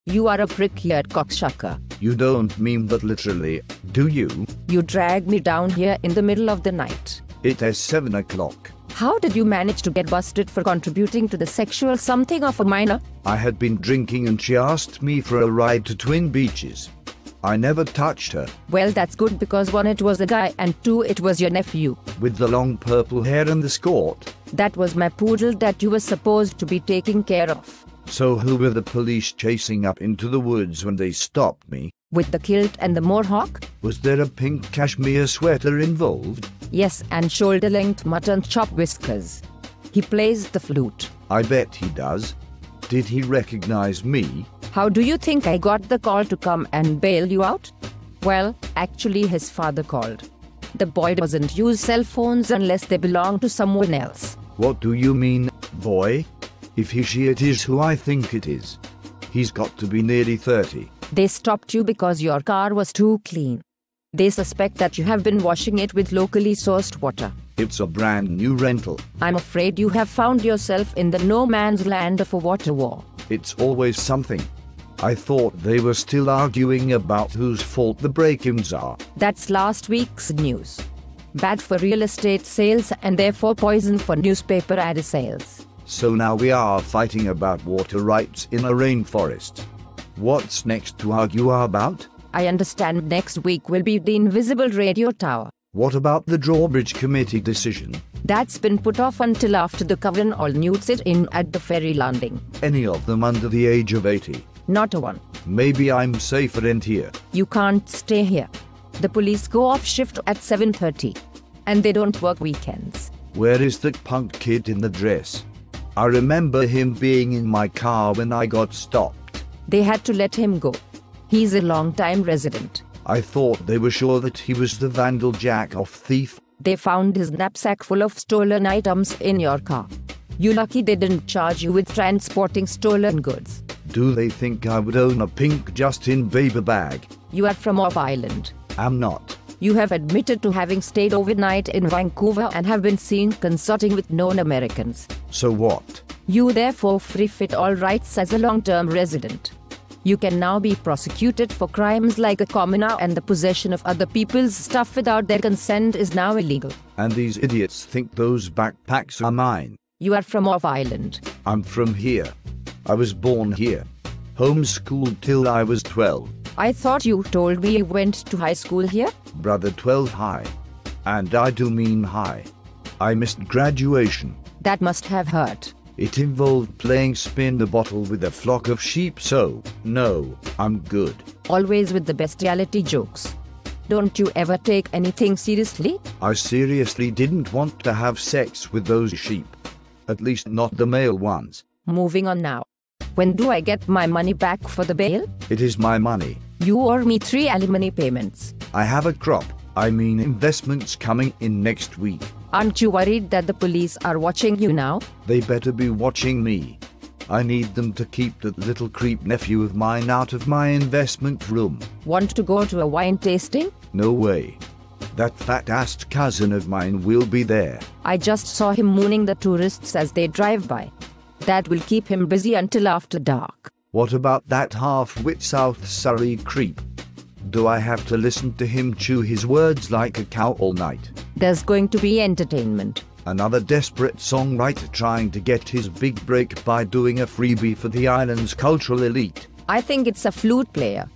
You are a prick-eared cocksucker. You don't mean that literally, do you? You dragged me down here in the middle of the night. It is 7 o'clock. How did you manage to get busted for contributing to the sexual something of a minor? I had been drinking and she asked me for a ride to Twin Beaches. I never touched her. Well, that's good because 1, it was a guy, and 2, it was your nephew. With the long purple hair and the skort. That was my poodle that you were supposed to be taking care of. So who were the police chasing up into the woods when they stopped me? With the kilt and the mohawk? Was there a pink cashmere sweater involved? Yes, and shoulder-length mutton chop whiskers. He plays the flute. I bet he does. Did he recognize me? How do you think I got the call to come and bail you out? Well, actually his father called. The boy doesn't use cell phones unless they belong to someone else. What do you mean, boy? If it is who I think it is. He's got to be nearly 30. They stopped you because your car was too clean. They suspect that you have been washing it with locally sourced water. It's a brand new rental. I'm afraid you have found yourself in the no man's land of a water war. It's always something. I thought they were still arguing about whose fault the break-ins are. That's last week's news. Bad for real estate sales and therefore poison for newspaper ad sales. So now we are fighting about water rights in a rainforest. What's next to argue about? I understand next week will be the invisible radio tower. What about the drawbridge committee decision? That's been put off until after the Coven all nudes it in at the ferry landing. Any of them under the age of 80? Not a one. Maybe I'm safer in here. You can't stay here. The police go off shift at 7:30. And they don't work weekends. Where is that punk kid in the dress? I remember him being in my car when I got stopped. They had to let him go. He's a long-time resident. I thought they were sure that he was the vandal jack-off thief. They found his knapsack full of stolen items in your car. You lucky they didn't charge you with transporting stolen goods. Do they think I would own a pink Justin Bieber bag? You are from off island. I'm not. You have admitted to having stayed overnight in Vancouver and have been seen consorting with known Americans. So what? You therefore forfeit all rights as a long-term resident. You can now be prosecuted for crimes like a commoner, and the possession of other people's stuff without their consent is now illegal. And these idiots think those backpacks are mine. You are from off island. I'm from here. I was born here. Homeschooled till I was 12. I thought you told me you went to high school here? Brother, 12 high. And I do mean high. I missed graduation. That must have hurt. It involved playing spin the bottle with a flock of sheep, so, no, I'm good. Always with the bestiality jokes. Don't you ever take anything seriously? I seriously didn't want to have sex with those sheep. At least not the male ones. Moving on now. When do I get my money back for the bail? It is my money. You owe me 3 alimony payments. I have a crop. I mean investments coming in next week. Aren't you worried that the police are watching you now? They better be watching me. I need them to keep that little creep nephew of mine out of my investment room. Want to go to a wine tasting? No way. That fat-assed cousin of mine will be there. I just saw him mooning the tourists as they drive by. That will keep him busy until after dark. What about that half-wit South Surrey creep? Do I have to listen to him chew his words like a cow all night? There's going to be entertainment. Another desperate songwriter trying to get his big break by doing a freebie for the island's cultural elite. I think it's a flute player.